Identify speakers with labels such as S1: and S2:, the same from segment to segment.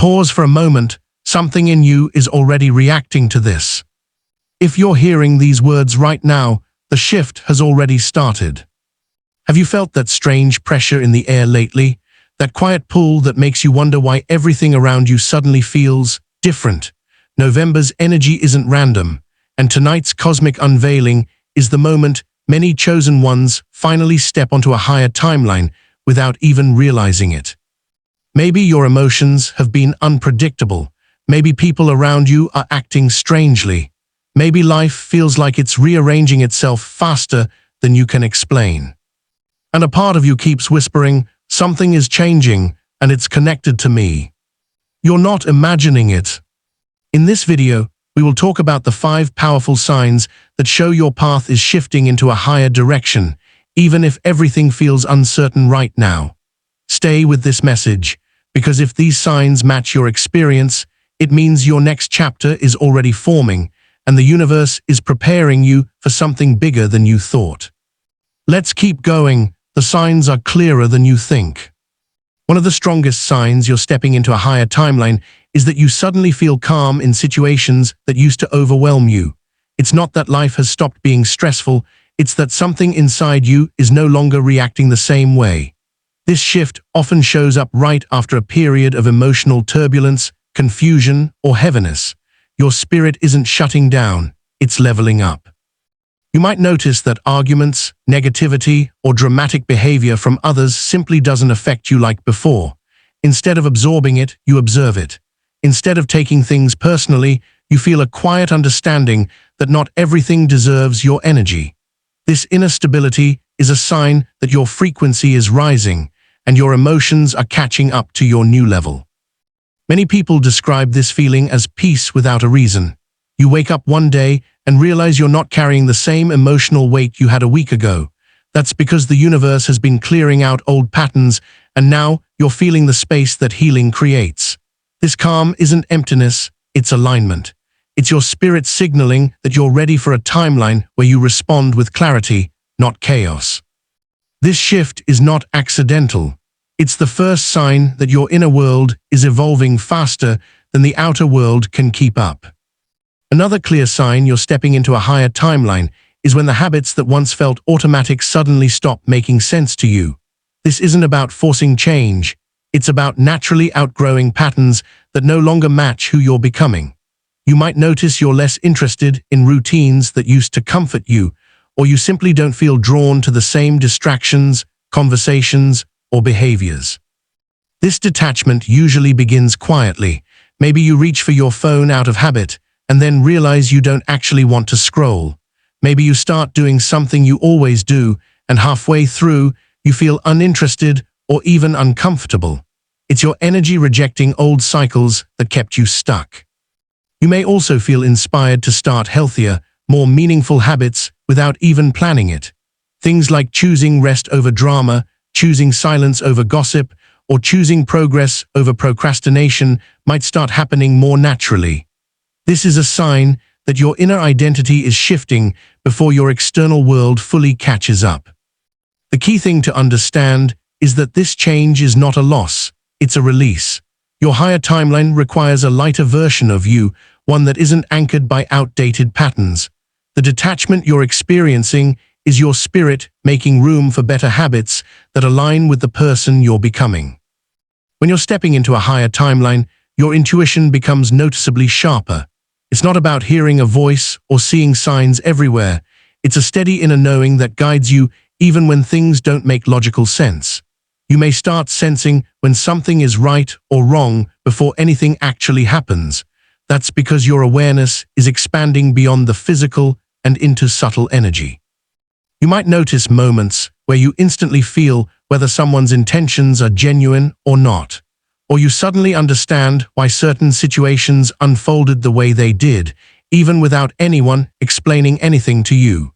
S1: Pause for a moment. Something in you is already reacting to this. If you're hearing these words right now, the shift has already started. Have you felt that strange pressure in the air lately? That quiet pull that makes you wonder why everything around you suddenly feels different? November's energy isn't random, and tonight's cosmic unveiling is the moment many chosen ones finally step onto a higher timeline without even realizing it. Maybe your emotions have been unpredictable. Maybe people around you are acting strangely. Maybe life feels like it's rearranging itself faster than you can explain. And a part of you keeps whispering, something is changing, and it's connected to me. You're not imagining it. In this video, we will talk about the 5 powerful signs that show your path is shifting into a higher direction, even if everything feels uncertain right now. Stay with this message, because if these signs match your experience, it means your next chapter is already forming, and the universe is preparing you for something bigger than you thought. Let's keep going. The signs are clearer than you think. One of the strongest signs you're stepping into a higher timeline is that you suddenly feel calm in situations that used to overwhelm you. It's not that life has stopped being stressful, it's that something inside you is no longer reacting the same way. This shift often shows up right after a period of emotional turbulence, confusion, or heaviness. Your spirit isn't shutting down, it's leveling up. You might notice that arguments, negativity, or dramatic behavior from others simply doesn't affect you like before. Instead of absorbing it, you observe it. Instead of taking things personally, you feel a quiet understanding that not everything deserves your energy. This inner stability is a sign that your frequency is rising, and your emotions are catching up to your new level. Many people describe this feeling as peace without a reason. You wake up one day and realize you're not carrying the same emotional weight you had a week ago. That's because the universe has been clearing out old patterns, and now you're feeling the space that healing creates. This calm isn't emptiness, it's alignment. It's your spirit signaling that you're ready for a timeline where you respond with clarity, not chaos. This shift is not accidental. It's the first sign that your inner world is evolving faster than the outer world can keep up. Another clear sign you're stepping into a higher timeline is when the habits that once felt automatic suddenly stop making sense to you. This isn't about forcing change. It's about naturally outgrowing patterns that no longer match who you're becoming. You might notice you're less interested in routines that used to comfort you, or you simply don't feel drawn to the same distractions, conversations, or behaviors. This detachment usually begins quietly. Maybe you reach for your phone out of habit, and then realize you don't actually want to scroll. Maybe you start doing something you always do, and halfway through, you feel uninterested or even uncomfortable. It's your energy rejecting old cycles that kept you stuck. You may also feel inspired to start healthier, more meaningful habits without even planning it. Things like choosing rest over drama, choosing silence over gossip, or choosing progress over procrastination might start happening more naturally. This is a sign that your inner identity is shifting before your external world fully catches up. The key thing to understand is that this change is not a loss, it's a release. Your higher timeline requires a lighter version of you, one that isn't anchored by outdated patterns. The detachment you're experiencing is your spirit making room for better habits that align with the person you're becoming. When you're stepping into a higher timeline, your intuition becomes noticeably sharper. It's not about hearing a voice or seeing signs everywhere. It's a steady inner knowing that guides you even when things don't make logical sense. You may start sensing when something is right or wrong before anything actually happens. That's because your awareness is expanding beyond the physical and into subtle energy. You might notice moments where you instantly feel whether someone's intentions are genuine or not. Or you suddenly understand why certain situations unfolded the way they did, even without anyone explaining anything to you.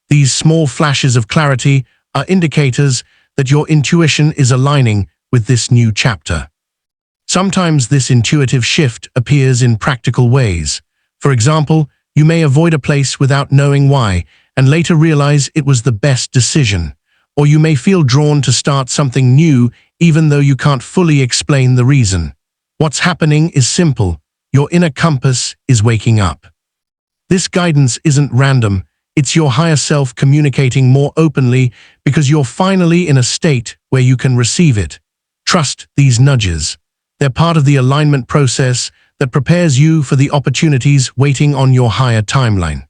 S1: These small flashes of clarity are indicators that your intuition is aligning with this new chapter. Sometimes this intuitive shift appears in practical ways. For example, you may avoid a place without knowing why, and later realize it was the best decision. Or you may feel drawn to start something new even though you can't fully explain the reason. What's happening is simple. Your inner compass is waking up. This guidance isn't random. It's your higher self communicating more openly because you're finally in a state where you can receive it. Trust these nudges. They're part of the alignment process that prepares you for the opportunities waiting on your higher timeline.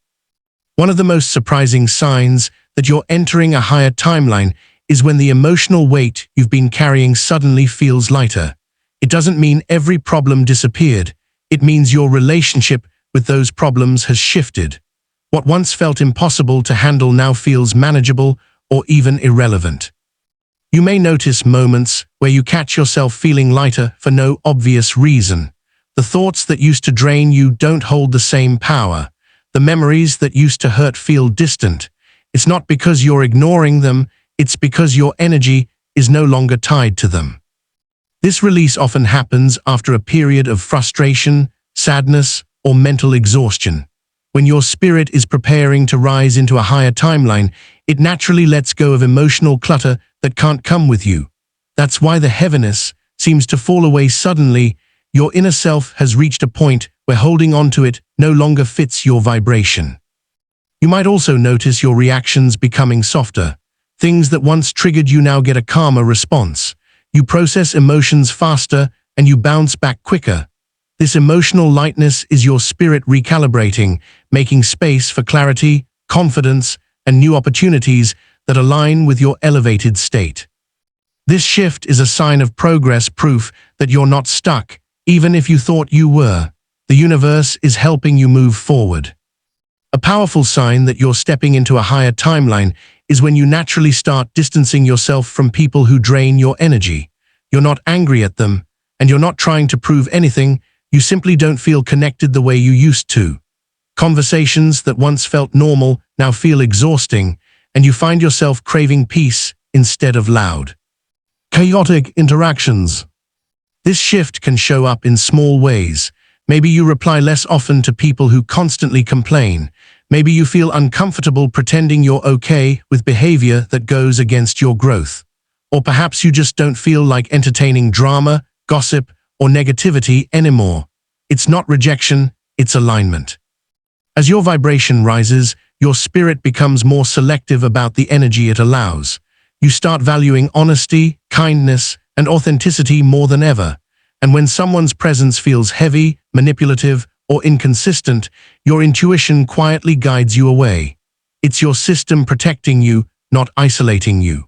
S1: One of the most surprising signs that you're entering a higher timeline is when the emotional weight you've been carrying suddenly feels lighter. It doesn't mean every problem disappeared. It means your relationship with those problems has shifted. What once felt impossible to handle now feels manageable or even irrelevant. You may notice moments where you catch yourself feeling lighter for no obvious reason. The thoughts that used to drain you don't hold the same power. The memories that used to hurt feel distant. It's not because you're ignoring them, it's because your energy is no longer tied to them. This release often happens after a period of frustration, sadness, or mental exhaustion. When your spirit is preparing to rise into a higher timeline, it naturally lets go of emotional clutter that can't come with you. That's why the heaviness seems to fall away suddenly. Your inner self has reached a point where holding on to it no longer fits your vibration. You might also notice your reactions becoming softer. Things that once triggered you now get a calmer response. You process emotions faster and you bounce back quicker. This emotional lightness is your spirit recalibrating, making space for clarity, confidence, and new opportunities that align with your elevated state. This shift is a sign of progress, proof that you're not stuck, even if you thought you were. The universe is helping you move forward. A powerful sign that you're stepping into a higher timeline is when you naturally start distancing yourself from people who drain your energy. You're not angry at them, and you're not trying to prove anything. You simply don't feel connected the way you used to. Conversations that once felt normal now feel exhausting, and you find yourself craving peace instead of loud, chaotic interactions. This shift can show up in small ways. Maybe you reply less often to people who constantly complain. Maybe you feel uncomfortable pretending you're okay with behavior that goes against your growth. Or perhaps you just don't feel like entertaining drama, gossip, or negativity anymore. It's not rejection, it's alignment. As your vibration rises, your spirit becomes more selective about the energy it allows. You start valuing honesty, kindness, and authenticity more than ever. And when someone's presence feels heavy, manipulative, or inconsistent, your intuition quietly guides you away. It's your system protecting you, not isolating you.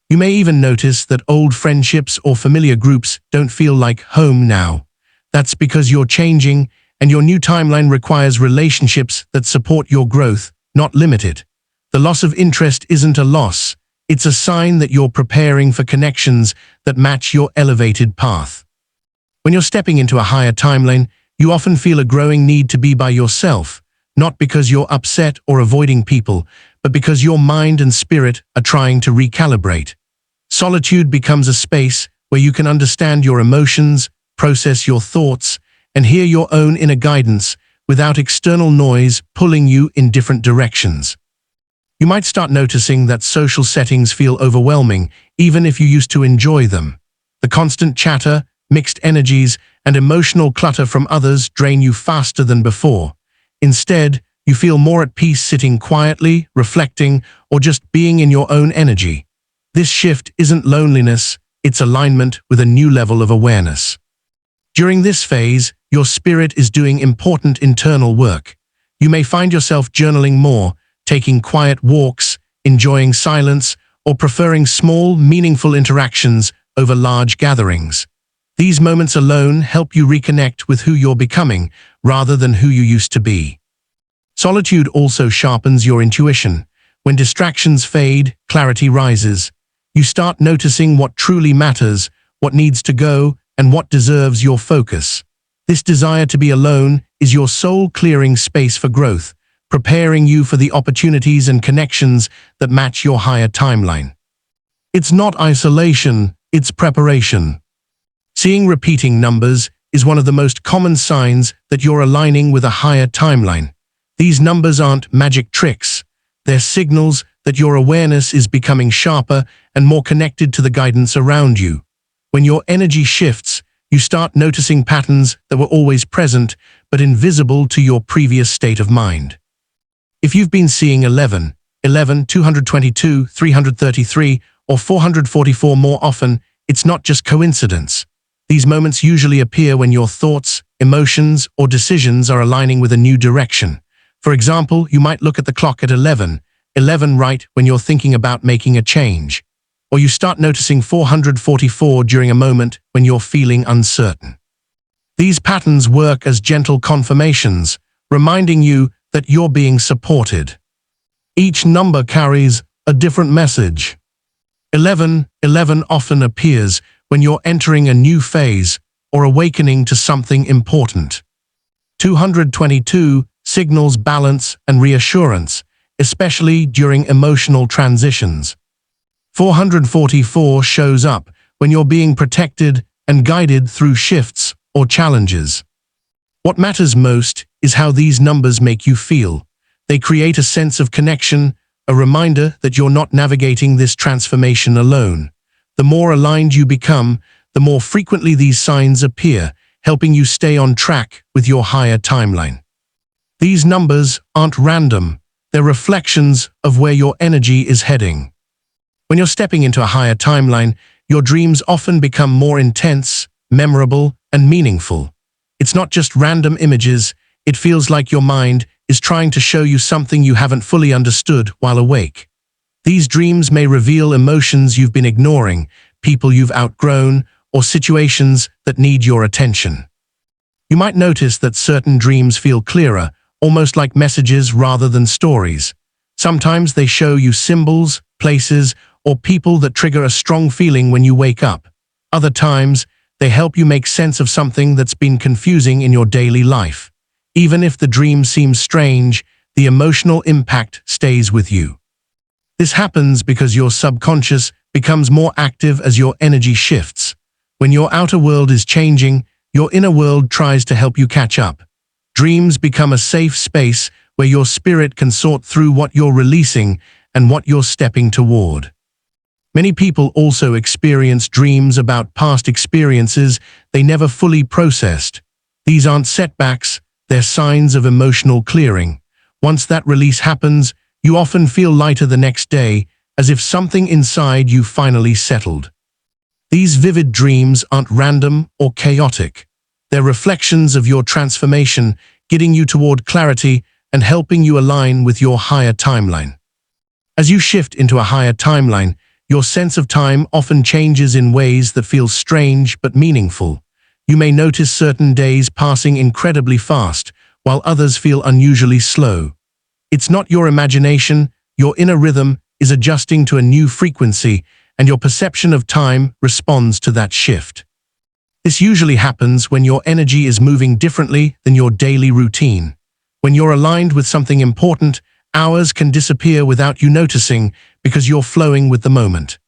S1: You may even notice that old friendships or familiar groups don't feel like home now. That's because you're changing, and your new timeline requires relationships that support your growth, not limit it. The loss of interest isn't a loss. It's a sign that you're preparing for connections that match your elevated path. When you're stepping into a higher timeline, you often feel a growing need to be by yourself, not because you're upset or avoiding people, but because your mind and spirit are trying to recalibrate. Solitude becomes a space where you can understand your emotions, process your thoughts, and hear your own inner guidance without external noise pulling you in different directions. You might start noticing that social settings feel overwhelming, even if you used to enjoy them. The constant chatter, mixed energies, and emotional clutter from others drain you faster than before. Instead, you feel more at peace sitting quietly, reflecting, or just being in your own energy. This shift isn't loneliness, it's alignment with a new level of awareness. During this phase, your spirit is doing important internal work. You may find yourself journaling more, taking quiet walks, enjoying silence, or preferring small, meaningful interactions over large gatherings. These moments alone help you reconnect with who you're becoming rather than who you used to be. Solitude also sharpens your intuition. When distractions fade, clarity rises. You start noticing what truly matters, what needs to go, and what deserves your focus. This desire to be alone is your soul clearing space for growth, preparing you for the opportunities and connections that match your higher timeline. It's not isolation, it's preparation. Seeing repeating numbers is one of the most common signs that you're aligning with a higher timeline. These numbers aren't magic tricks. They're signals that your awareness is becoming sharper and more connected to the guidance around you. When your energy shifts, you You start noticing patterns that were always present but invisible to your previous state of mind. If you've been seeing 11, 11, 222, 333, or 444 more often, it's not just coincidence. These moments usually appear when your thoughts, emotions, or decisions are aligning with a new direction. For example, you might look at the clock at 11 right when you're thinking about making a change. Or you start noticing 444 during a moment when you're feeling uncertain. These patterns work as gentle confirmations, reminding you that you're being supported. Each number carries a different message. 11 often appears when you're entering a new phase or awakening to something important. 222 signals balance and reassurance, especially during emotional transitions. 444 shows up when you're being protected and guided through shifts or challenges. What matters most is how these numbers make you feel. They create a sense of connection, a reminder that you're not navigating this transformation alone. The more aligned you become, the more frequently these signs appear, helping you stay on track with your higher timeline. These numbers aren't random, they're reflections of where your energy is heading. When you're stepping into a higher timeline, your dreams often become more intense, memorable, and meaningful. It's not just random images, it feels like your mind is trying to show you something you haven't fully understood while awake. These dreams may reveal emotions you've been ignoring, people you've outgrown, or situations that need your attention. You might notice that certain dreams feel clearer, almost like messages rather than stories. Sometimes they show you symbols, places, or people that trigger a strong feeling when you wake up. Other times, they help you make sense of something that's been confusing in your daily life. Even if the dream seems strange, the emotional impact stays with you. This happens because your subconscious becomes more active as your energy shifts. When your outer world is changing, your inner world tries to help you catch up. Dreams become a safe space where your spirit can sort through what you're releasing and what you're stepping toward. Many people also experience dreams about past experiences they never fully processed. These aren't setbacks, they're signs of emotional clearing. Once that release happens, you often feel lighter the next day, as if something inside you finally settled. These vivid dreams aren't random or chaotic. They're reflections of your transformation, getting you toward clarity and helping you align with your higher timeline. As you shift into a higher timeline, your sense of time often changes in ways that feel strange but meaningful. You may notice certain days passing incredibly fast, while others feel unusually slow. It's not your imagination, your inner rhythm is adjusting to a new frequency, and your perception of time responds to that shift. This usually happens when your energy is moving differently than your daily routine. When you're aligned with something important, hours can disappear without you noticing because you're flowing with the moment.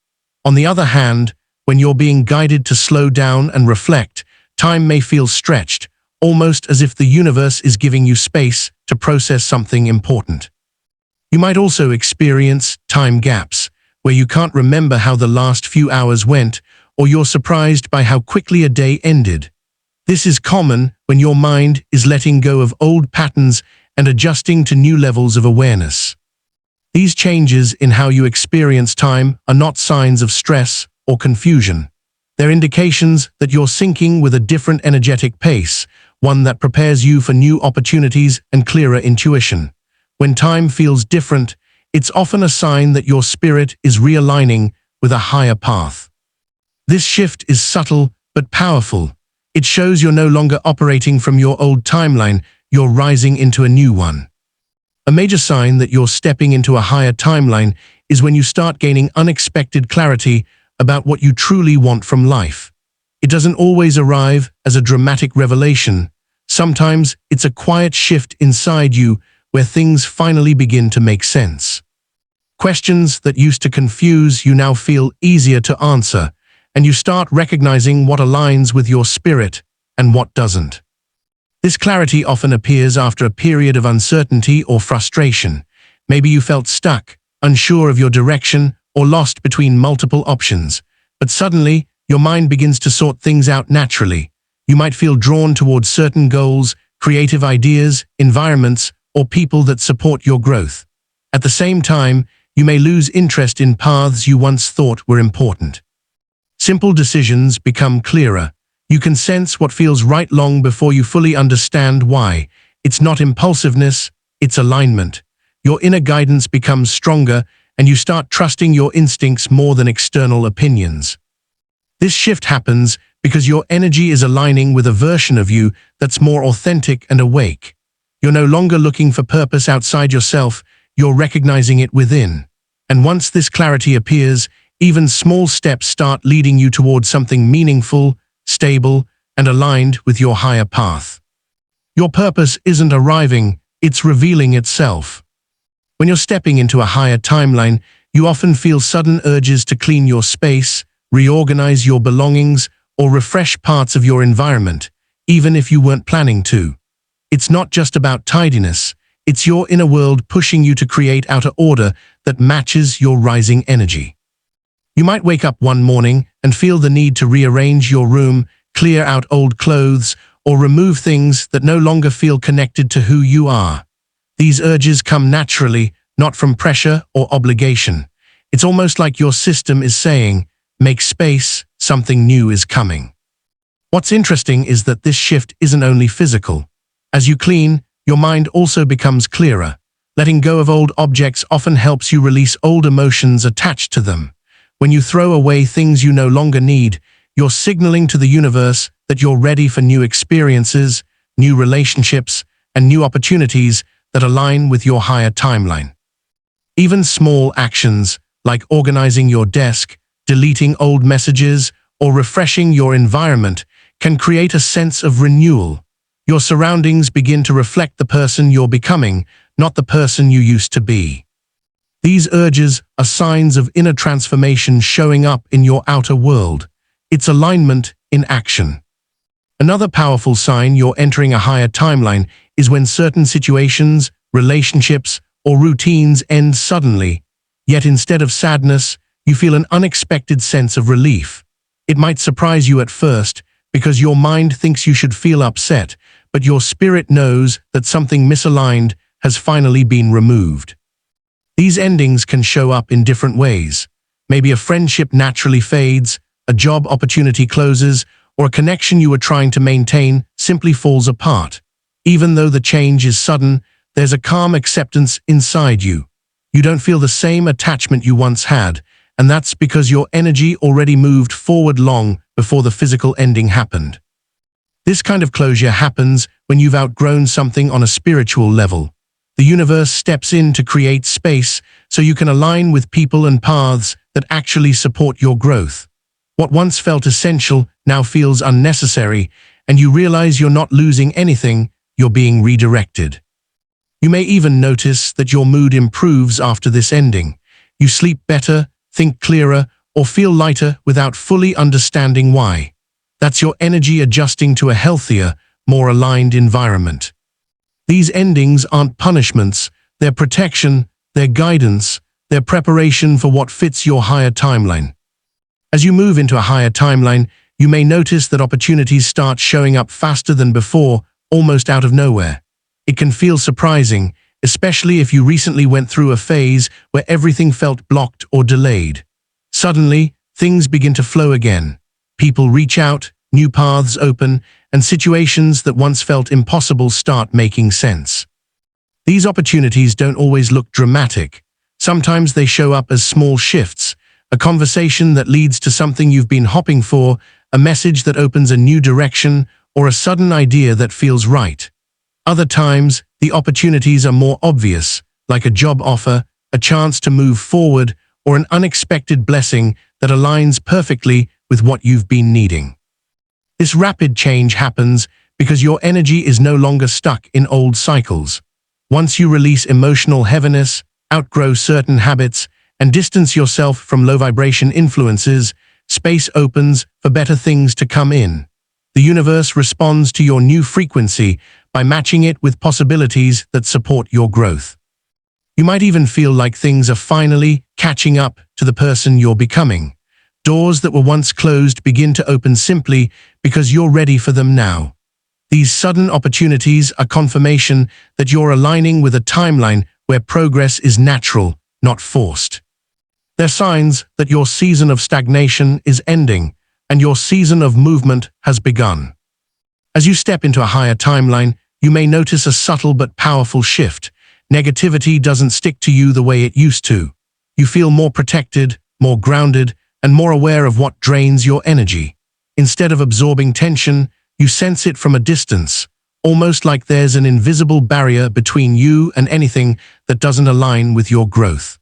S1: On the other hand, when you're being guided to slow down and reflect, time may feel stretched, almost as if the universe is giving you space to process something important. You might also experience time gaps, where you can't remember how the last few hours went, or you're surprised by how quickly a day ended. This is common when your mind is letting go of old patterns and adjusting to new levels of awareness. These changes in how you experience time are not signs of stress or confusion. They're indications that you're syncing with a different energetic pace, one that prepares you for new opportunities and clearer intuition. When time feels different, it's often a sign that your spirit is realigning with a higher path. This shift is subtle but powerful. It shows you're no longer operating from your old timeline, you're rising into a new one. A major sign that you're stepping into a higher timeline is when you start gaining unexpected clarity about what you truly want from life. It doesn't always arrive as a dramatic revelation. Sometimes it's a quiet shift inside you where things finally begin to make sense. Questions that used to confuse you now feel easier to answer, and you start recognizing what aligns with your spirit and what doesn't. This clarity often appears after a period of uncertainty or frustration. Maybe you felt stuck, unsure of your direction, or lost between multiple options. But suddenly, your mind begins to sort things out naturally. You might feel drawn towards certain goals, creative ideas, environments, or people that support your growth. At the same time, you may lose interest in paths you once thought were important. Simple decisions become clearer. You can sense what feels right long before you fully understand why. It's not impulsiveness, it's alignment. Your inner guidance becomes stronger, and you start trusting your instincts more than external opinions. This shift happens because your energy is aligning with a version of you that's more authentic and awake. You're no longer looking for purpose outside yourself, you're recognizing it within. And once this clarity appears, even small steps start leading you towards something meaningful, stable, and aligned with your higher path. Your purpose isn't arriving, it's revealing itself. When you're stepping into a higher timeline, you often feel sudden urges to clean your space, reorganize your belongings, or refresh parts of your environment, even if you weren't planning to. It's not just about tidiness, it's your inner world pushing you to create outer order that matches your rising energy. You might wake up one morning and feel the need to rearrange your room, clear out old clothes, or remove things that no longer feel connected to who you are. These urges come naturally, not from pressure or obligation. It's almost like your system is saying, "Make space, something new is coming." What's interesting is that this shift isn't only physical. As you clean, your mind also becomes clearer. Letting go of old objects often helps you release old emotions attached to them. When you throw away things you no longer need, you're signaling to the universe that you're ready for new experiences, new relationships, and new opportunities that align with your higher timeline. Even small actions, like organizing your desk, deleting old messages, or refreshing your environment, can create a sense of renewal. Your surroundings begin to reflect the person you're becoming, not the person you used to be. These urges are signs of inner transformation showing up in your outer world. It's alignment in action. Another powerful sign you're entering a higher timeline is when certain situations, relationships, or routines end suddenly, yet instead of sadness, you feel an unexpected sense of relief. It might surprise you at first, because your mind thinks you should feel upset, but your spirit knows that something misaligned has finally been removed. These endings can show up in different ways. Maybe a friendship naturally fades, a job opportunity closes, or a connection you were trying to maintain simply falls apart. Even though the change is sudden, there's a calm acceptance inside you. You don't feel the same attachment you once had, and that's because your energy already moved forward long before the physical ending happened. This kind of closure happens when you've outgrown something on a spiritual level. The universe steps in to create space so you can align with people and paths that actually support your growth. What once felt essential now feels unnecessary, and you realize you're not losing anything, you're being redirected. You may even notice that your mood improves after this ending. You sleep better, think clearer, or feel lighter without fully understanding why. That's your energy adjusting to a healthier, more aligned environment. These endings aren't punishments, they're protection, they're guidance, they're preparation for what fits your higher timeline. As you move into a higher timeline, you may notice that opportunities start showing up faster than before, almost out of nowhere. It can feel surprising, especially if you recently went through a phase where everything felt blocked or delayed. Suddenly, things begin to flow again. People reach out, new paths open, and situations that once felt impossible start making sense. These opportunities don't always look dramatic. Sometimes they show up as small shifts, a conversation that leads to something you've been hoping for, a message that opens a new direction, or a sudden idea that feels right. Other times, the opportunities are more obvious, like a job offer, a chance to move forward, or an unexpected blessing that aligns perfectly with what you've been needing. This rapid change happens because your energy is no longer stuck in old cycles. Once you release emotional heaviness, outgrow certain habits, and distance yourself from low-vibration influences, space opens for better things to come in. The universe responds to your new frequency by matching it with possibilities that support your growth. You might even feel like things are finally catching up to the person you're becoming. Doors that were once closed begin to open simply because you're ready for them now. These sudden opportunities are confirmation that you're aligning with a timeline where progress is natural, not forced. They're signs that your season of stagnation is ending and your season of movement has begun. As you step into a higher timeline, you may notice a subtle but powerful shift. Negativity doesn't stick to you the way it used to. You feel more protected, more grounded, and more aware of what drains your energy. Instead of absorbing tension, you sense it from a distance, almost like there's an invisible barrier between you and anything that doesn't align with your growth.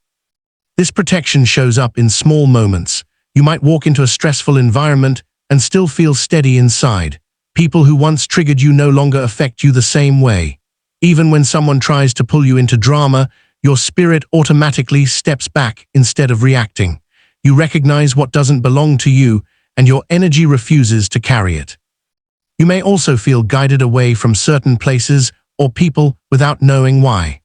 S1: This protection shows up in small moments. You might walk into a stressful environment and still feel steady inside. People who once triggered you no longer affect you the same way. Even when someone tries to pull you into drama, your spirit automatically steps back instead of reacting. You recognize what doesn't belong to you, and your energy refuses to carry it. You may also feel guided away from certain places or people without knowing why.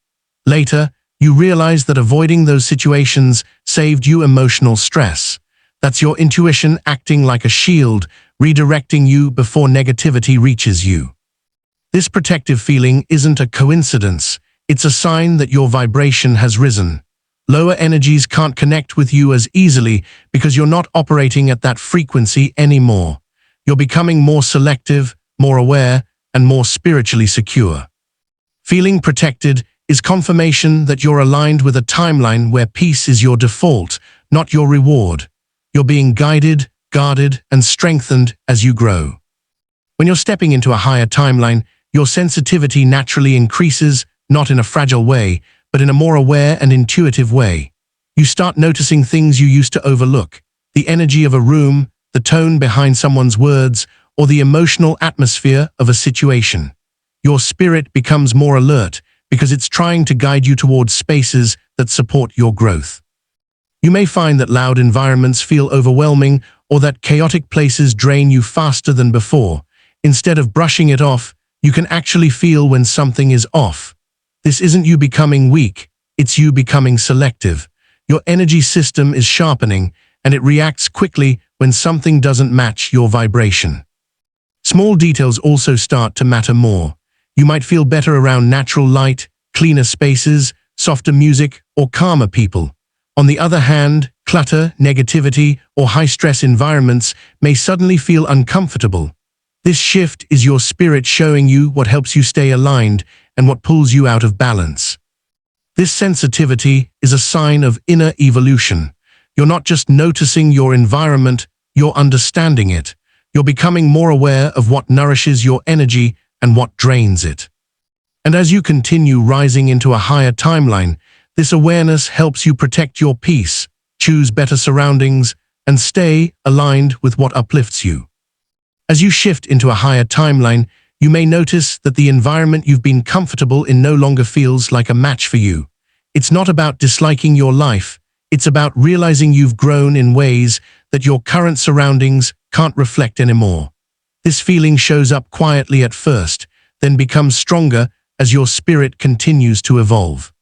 S1: Later, you realize that avoiding those situations saved you emotional stress. That's your intuition acting like a shield, redirecting you before negativity reaches you. This protective feeling isn't a coincidence. It's a sign that your vibration has risen. Lower energies can't connect with you as easily because you're not operating at that frequency anymore. You're becoming more selective, more aware, and more spiritually secure. Feeling protected is confirmation that you're aligned with a timeline where peace is your default, not your reward. You're being guided, guarded, and strengthened as you grow. When you're stepping into a higher timeline, your sensitivity naturally increases, not in a fragile way, but in a more aware and intuitive way. You start noticing things you used to overlook: the energy of a room, the tone behind someone's words, or the emotional atmosphere of a situation. Your spirit becomes more alert because it's trying to guide you towards spaces that support your growth. You may find that loud environments feel overwhelming or that chaotic places drain you faster than before. Instead of brushing it off, you can actually feel when something is off. This isn't you becoming weak, it's you becoming selective. Your energy system is sharpening, and it reacts quickly when something doesn't match your vibration. Small details also start to matter more. You might feel better around natural light, cleaner spaces, softer music, or calmer people. On the other hand, clutter, negativity, or high-stress environments may suddenly feel uncomfortable. This shift is your spirit showing you what helps you stay aligned and what pulls you out of balance. This sensitivity is a sign of inner evolution. You're not just noticing your environment, you're understanding it. You're becoming more aware of what nourishes your energy and what drains it. And as you continue rising into a higher timeline, this awareness helps you protect your peace, choose better surroundings, and stay aligned with what uplifts you. As you shift into a higher timeline, you may notice that the environment you've been comfortable in no longer feels like a match for you. It's not about disliking your life, it's about realizing you've grown in ways that your current surroundings can't reflect anymore. This feeling shows up quietly at first, then becomes stronger as your spirit continues to evolve.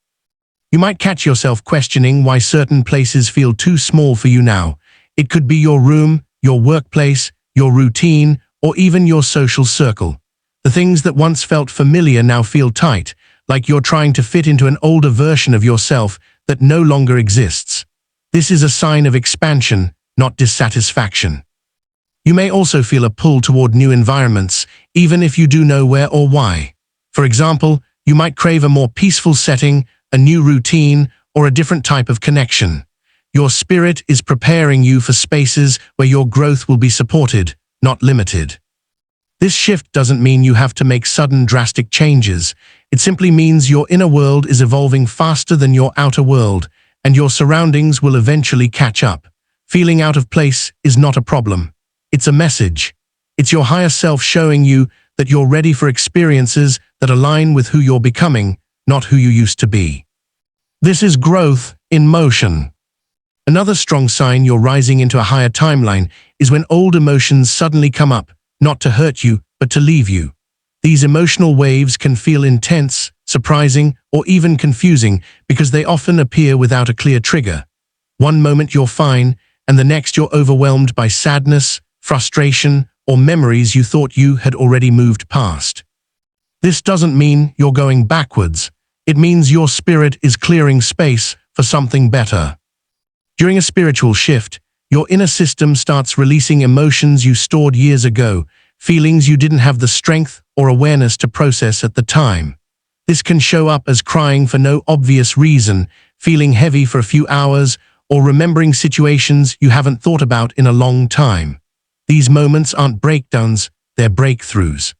S1: You might catch yourself questioning why certain places feel too small for you now. It could be your room, your workplace, your routine, or even your social circle. The things that once felt familiar now feel tight, like you're trying to fit into an older version of yourself that no longer exists. This is a sign of expansion, not dissatisfaction. You may also feel a pull toward new environments, even if you do know where or why. For example, you might crave a more peaceful setting, a new routine, or a different type of connection. Your spirit is preparing you for spaces where your growth will be supported, not limited. This shift doesn't mean you have to make sudden drastic changes. It simply means your inner world is evolving faster than your outer world, and your surroundings will eventually catch up. Feeling out of place is not a problem. It's a message. It's your higher self showing you that you're ready for experiences that align with who you're becoming, not who you used to be. This is growth in motion. Another strong sign you're rising into a higher timeline is when old emotions suddenly come up, not to hurt you, but to leave you. These emotional waves can feel intense, surprising, or even confusing because they often appear without a clear trigger. One moment you're fine, and the next you're overwhelmed by sadness, frustration, or memories you thought you had already moved past. This doesn't mean you're going backwards. It means your spirit is clearing space for something better. During a spiritual shift, your inner system starts releasing emotions you stored years ago, feelings you didn't have the strength or awareness to process at the time. This can show up as crying for no obvious reason, feeling heavy for a few hours, or remembering situations you haven't thought about in a long time. These moments aren't breakdowns, they're breakthroughs.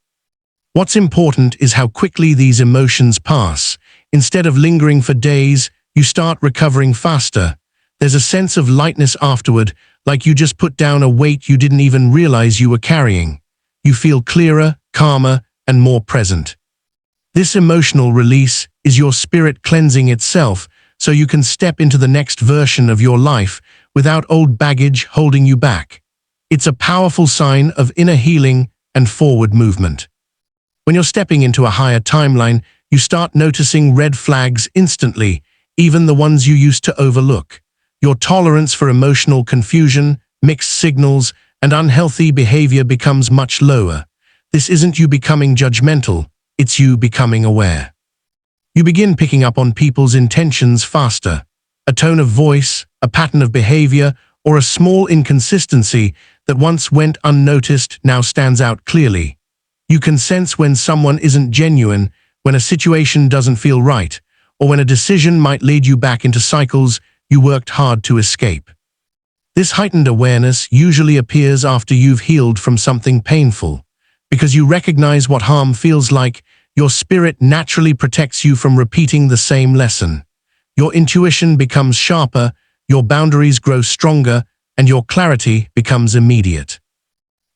S1: What's important is how quickly these emotions pass. Instead of lingering for days, you start recovering faster. There's a sense of lightness afterward, like you just put down a weight you didn't even realize you were carrying. You feel clearer, calmer, and more present. This emotional release is your spirit cleansing itself, so you can step into the next version of your life without old baggage holding you back. It's a powerful sign of inner healing and forward movement. When you're stepping into a higher timeline, you start noticing red flags instantly, even the ones you used to overlook. Your tolerance for emotional confusion, mixed signals, and unhealthy behavior becomes much lower. This isn't you becoming judgmental, it's you becoming aware. You begin picking up on people's intentions faster. A tone of voice, a pattern of behavior, or a small inconsistency that once went unnoticed now stands out clearly. You can sense when someone isn't genuine, when a situation doesn't feel right, or when a decision might lead you back into cycles you worked hard to escape. This heightened awareness usually appears after you've healed from something painful. Because you recognize what harm feels like, your spirit naturally protects you from repeating the same lesson. Your intuition becomes sharper, your boundaries grow stronger, and your clarity becomes immediate.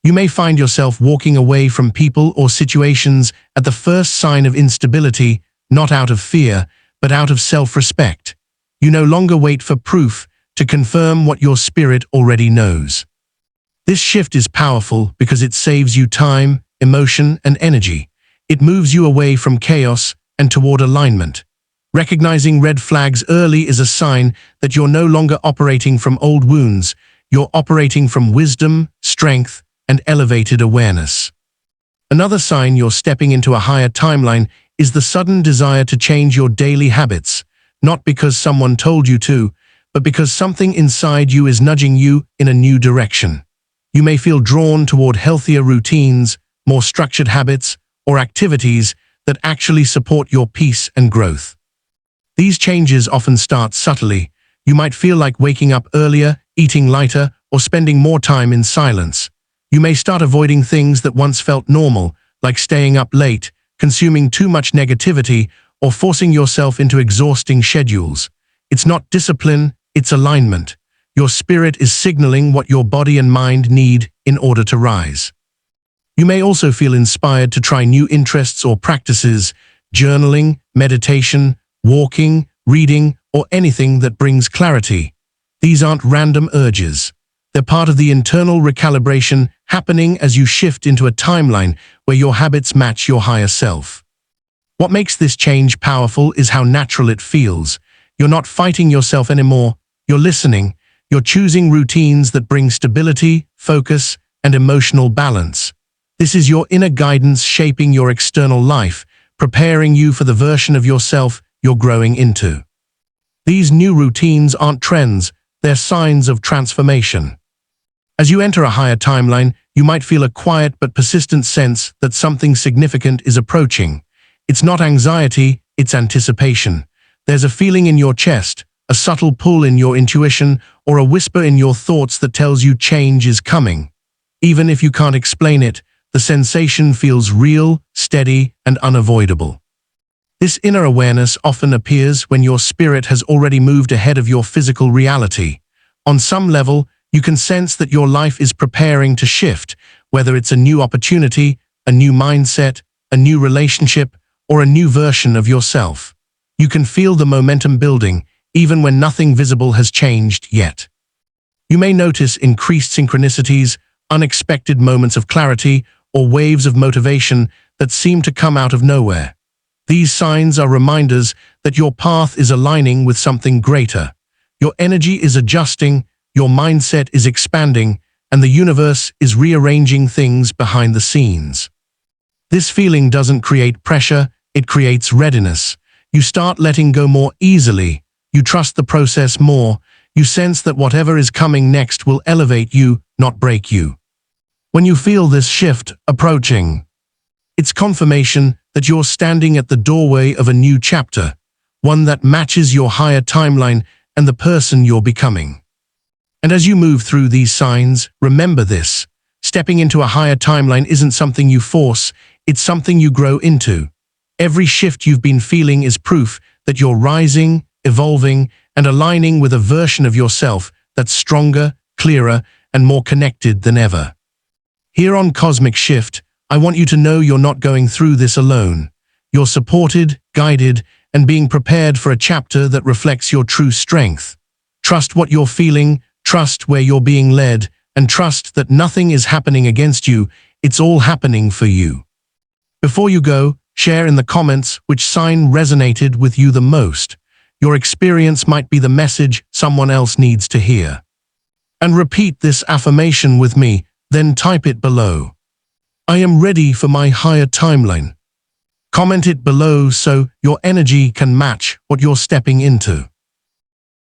S1: You may find yourself walking away from people or situations at the first sign of instability, not out of fear, but out of self-respect. You no longer wait for proof to confirm what your spirit already knows. This shift is powerful because it saves you time, emotion, and energy. It moves you away from chaos and toward alignment. Recognizing red flags early is a sign that you're no longer operating from old wounds. You're operating from wisdom, strength, and elevated awareness. Another sign you're stepping into a higher timeline is the sudden desire to change your daily habits, not because someone told you to, but because something inside you is nudging you in a new direction. You may feel drawn toward healthier routines, more structured habits, or activities that actually support your peace and growth. These changes often start subtly. You might feel like waking up earlier, eating lighter, or spending more time in silence. You may start avoiding things that once felt normal, like staying up late, consuming too much negativity, or forcing yourself into exhausting schedules. It's not discipline, it's alignment. Your spirit is signaling what your body and mind need in order to rise. You may also feel inspired to try new interests or practices, journaling, meditation, walking, reading, or anything that brings clarity. These aren't random urges. They're part of the internal recalibration happening as you shift into a timeline where your habits match your higher self. What makes this change powerful is how natural it feels. You're not fighting yourself anymore. You're listening. You're choosing routines that bring stability, focus, and emotional balance. This is your inner guidance shaping your external life, preparing you for the version of yourself you're growing into. These new routines aren't trends, they're signs of transformation. As you enter a higher timeline, you might feel a quiet but persistent sense that something significant is approaching. It's not anxiety, it's anticipation. There's a feeling in your chest, a subtle pull in your intuition, or a whisper in your thoughts that tells you change is coming. Even if you can't explain it, the sensation feels real, steady, and unavoidable. This inner awareness often appears when your spirit has already moved ahead of your physical reality. On some level, you can sense that your life is preparing to shift, whether it's a new opportunity, a new mindset, a new relationship, or a new version of yourself. You can feel the momentum building, even when nothing visible has changed yet. You may notice increased synchronicities, unexpected moments of clarity, or waves of motivation that seem to come out of nowhere. These signs are reminders that your path is aligning with something greater. Your energy is adjusting, your mindset is expanding, and the universe is rearranging things behind the scenes. This feeling doesn't create pressure, it creates readiness. You start letting go more easily, you trust the process more, you sense that whatever is coming next will elevate you, not break you. When you feel this shift approaching, it's confirmation that you're standing at the doorway of a new chapter, one that matches your higher timeline and the person you're becoming. And as you move through these signs, remember this: stepping into a higher timeline isn't something you force, it's something you grow into. Every shift you've been feeling is proof that you're rising, evolving, and aligning with a version of yourself that's stronger, clearer, and more connected than ever. Here on Cosmic Shift, I want you to know you're not going through this alone. You're supported, guided, and being prepared for a chapter that reflects your true strength. Trust what you're feeling, trust where you're being led, and trust that nothing is happening against you, it's all happening for you. Before you go, share in the comments which sign resonated with you the most. Your experience might be the message someone else needs to hear. And repeat this affirmation with me, then type it below. I am ready for my higher timeline. Comment it below so your energy can match what you're stepping into.